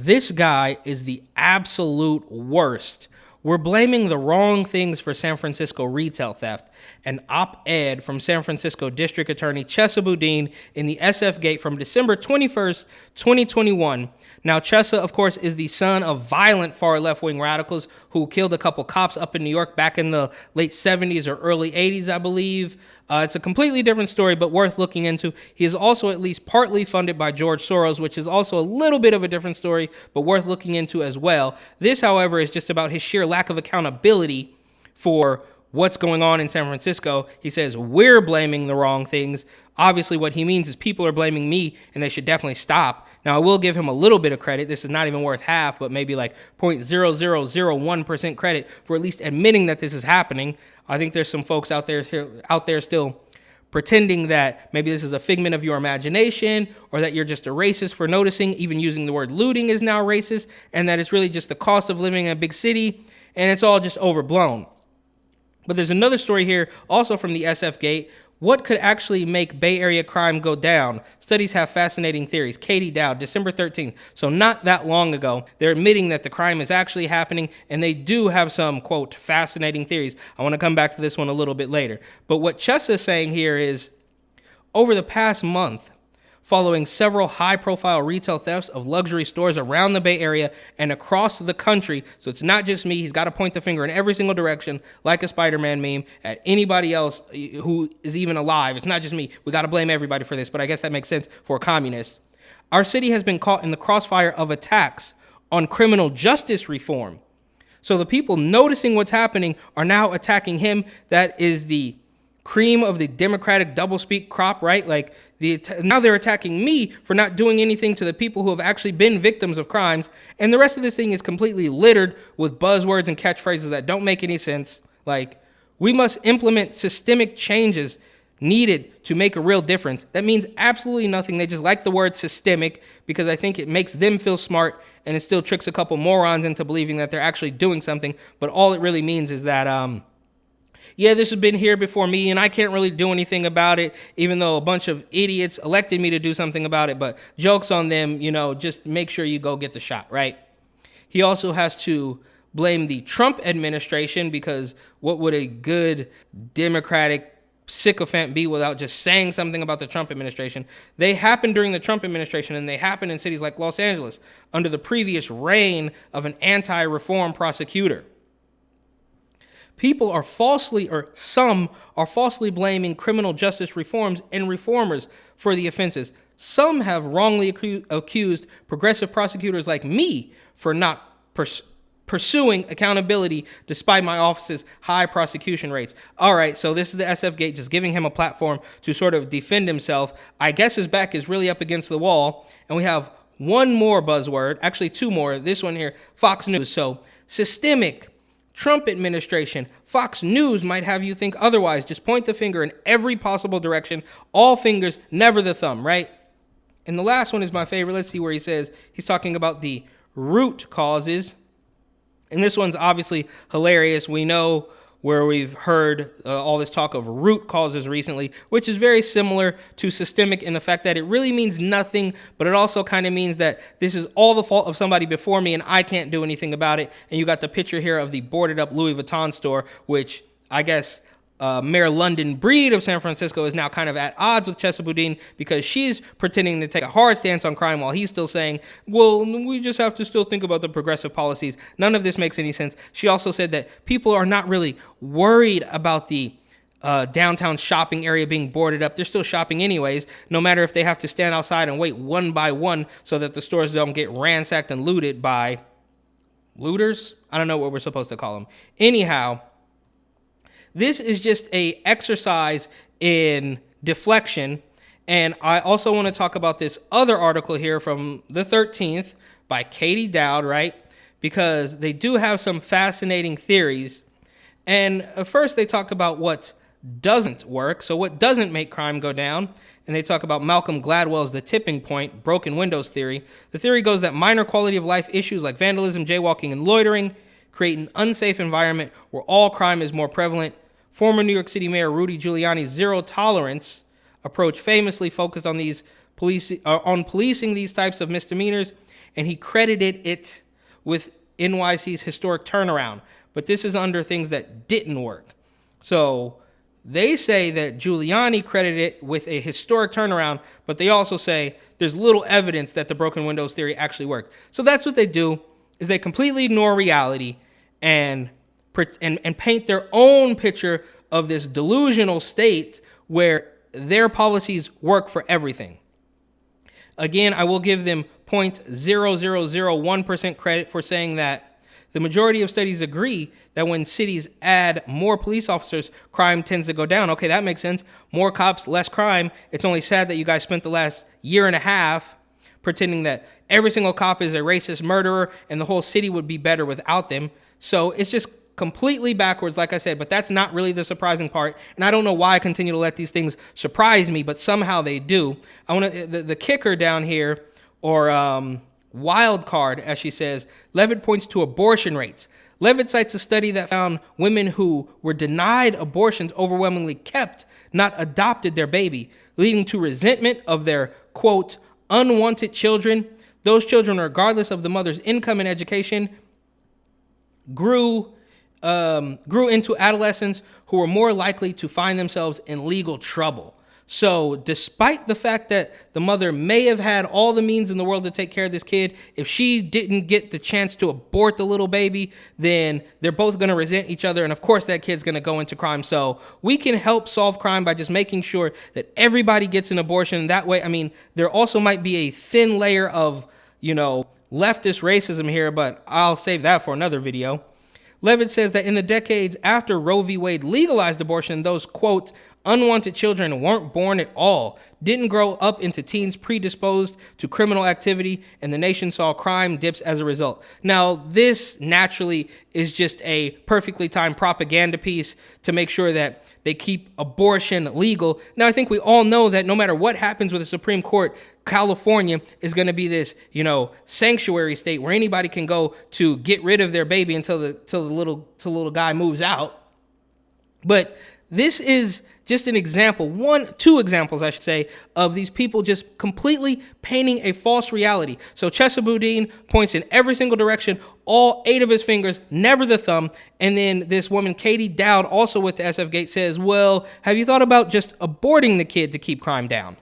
This guy is the absolute worst. We're blaming the wrong things for San Francisco retail theft. An op-ed from San Francisco District Attorney Chesa Boudin in the SF Gate from December 21st, 2021. Now, Chesa, of course, is the son of violent far left-wing radicals who killed a couple cops up in New York back in the late 70s or early 80s, I believe. It's a completely different story, but worth looking into. He is also at least partly funded by George Soros, which is also a little bit of a different story, but worth looking into as well. This, however, is just about his sheer lack of accountability for what's going on in San Francisco. He says, we're blaming the wrong things. Obviously, what he means is people are blaming me, and they should definitely stop. Now, I will give him a little bit of credit. This is not even worth half, but maybe like 0.0001% credit for at least admitting that this is happening. I think there's some folks out there still pretending that maybe this is a figment of your imagination, or that you're just a racist for noticing, even using the word looting is now racist, and that it's really just the cost of living in a big city, and it's all just overblown. But there's another story here, also from the SF Gate. What could actually make Bay Area crime go down? Studies have fascinating theories. Katie Dowd, December 13th. So not that long ago, they're admitting that the crime is actually happening, and they do have some, quote, fascinating theories. I want to come back to this one a little bit later. But what Chesa is saying here is, over the past month, following several high-profile retail thefts of luxury stores around the Bay Area and across the country. So it's not just me. He's got to point the finger in every single direction, like a Spider-Man meme, at anybody else who is even alive. It's not just me. We got to blame everybody for this, but I guess that makes sense for a communist. Our city has been caught in the crossfire of attacks on criminal justice reform. So the people noticing what's happening are now attacking him. That is the cream of the Democratic doublespeak crop, right? Like now they're attacking me for not doing anything to the people who have actually been victims of crimes. And the rest of this thing is completely littered with buzzwords and catchphrases that don't make any sense. Like, we must implement systemic changes needed to make a real difference. That means absolutely nothing. They just like the word systemic because I think it makes them feel smart, and it still tricks a couple morons into believing that they're actually doing something. But all it really means is that, yeah, this has been here before me, and I can't really do anything about it, even though a bunch of idiots elected me to do something about it. But joke's on them, just make sure you go get the shot, right? He also has to blame the Trump administration, because what would a good Democratic sycophant be without just saying something about the Trump administration? They happened during the Trump administration, and they happened in cities like Los Angeles under the previous reign of an anti-reform prosecutor. People are some are falsely blaming criminal justice reforms and reformers for the offenses. Some have wrongly accused progressive prosecutors like me for not pursuing accountability despite my office's high prosecution rates. All right, so this is the SF Gate just giving him a platform to sort of defend himself. I guess his back is really up against the wall. And we have one more buzzword, actually two more. This one here, Fox News. So systemic, Trump administration, Fox News might have you think otherwise. Just point the finger in every possible direction. All fingers, never the thumb, right? And the last one is my favorite. Let's see where he says he's talking about the root causes. And this one's obviously hilarious. We know where we've heard all this talk of root causes recently, which is very similar to systemic in the fact that it really means nothing, but it also kind of means that this is all the fault of somebody before me and I can't do anything about it. And you got the picture here of the boarded up Louis Vuitton store, which I guess Mayor London Breed of San Francisco is now kind of at odds with Chesa Boudin because she's pretending to take a hard stance on crime while he's still saying, well, we just have to still think about the progressive policies. None of this makes any sense. She also said that people are not really worried about the downtown shopping area being boarded up. They're still shopping anyways, no matter if they have to stand outside and wait one by one so that the stores don't get ransacked and looted by looters. I don't know what we're supposed to call them. Anyhow, this is just a exercise in deflection. And I also want to talk about this other article here from the 13th by Katie Dowd, right? Because they do have some fascinating theories. And first they talk about what doesn't work. So what doesn't make crime go down? And they talk about Malcolm Gladwell's The Tipping Point, broken windows theory. The theory goes that minor quality of life issues like vandalism, jaywalking, and loitering create an unsafe environment where all crime is more prevalent. Former New York City Mayor Rudy Giuliani's zero tolerance approach famously focused on policing these types of misdemeanors. and he credited it with NYC's historic turnaround. But this is under things that didn't work. So they say that Giuliani credited it with a historic turnaround, but they also say there's little evidence that the broken windows theory actually worked. So that's what they do, is they completely ignore reality and paint their own picture of this delusional state where their policies work for everything. Again, I will give them 0.0001% credit for saying that the majority of studies agree that when cities add more police officers, crime tends to go down. Okay, that makes sense. More cops, less crime. It's only sad that you guys spent the last year and a half pretending that every single cop is a racist murderer and the whole city would be better without them. So it's just completely backwards, like I said, but that's not really the surprising part. And I don't know why I continue to let these things surprise me, but somehow they do. I want to the kicker down here, or wild card, as she says, Levitt points to abortion rates. Levitt cites a study that found women who were denied abortions overwhelmingly kept, not adopted their baby, leading to resentment of their, quote, unwanted children. Those children, regardless of the mother's income and education, grew into adolescents who were more likely to find themselves in legal trouble. So despite the fact that the mother may have had all the means in the world to take care of this kid, if she didn't get the chance to abort the little baby, then they're both going to resent each other. And of course, that kid's going to go into crime. So we can help solve crime by just making sure that everybody gets an abortion. That way, I mean, there also might be a thin layer of, leftist racism here, but I'll save that for another video. Levitt says that in the decades after Roe v. Wade legalized abortion, those, quote, unwanted children weren't born at all, didn't grow up into teens predisposed to criminal activity, and the nation saw crime dips as a result. Now, this naturally is just a perfectly timed propaganda piece to make sure that they keep abortion legal. Now, I think we all know that no matter what happens with the Supreme Court, California is going to be this, sanctuary state where anybody can go to get rid of their baby until the little guy moves out. But this is just an example, two examples, I should say, of these people just completely painting a false reality. So Chesa Boudin points in every single direction, all 8 of his fingers, never the thumb. And then this woman, Katie Dowd, also with the SF Gate, says, well, have you thought about just aborting the kid to keep crime down?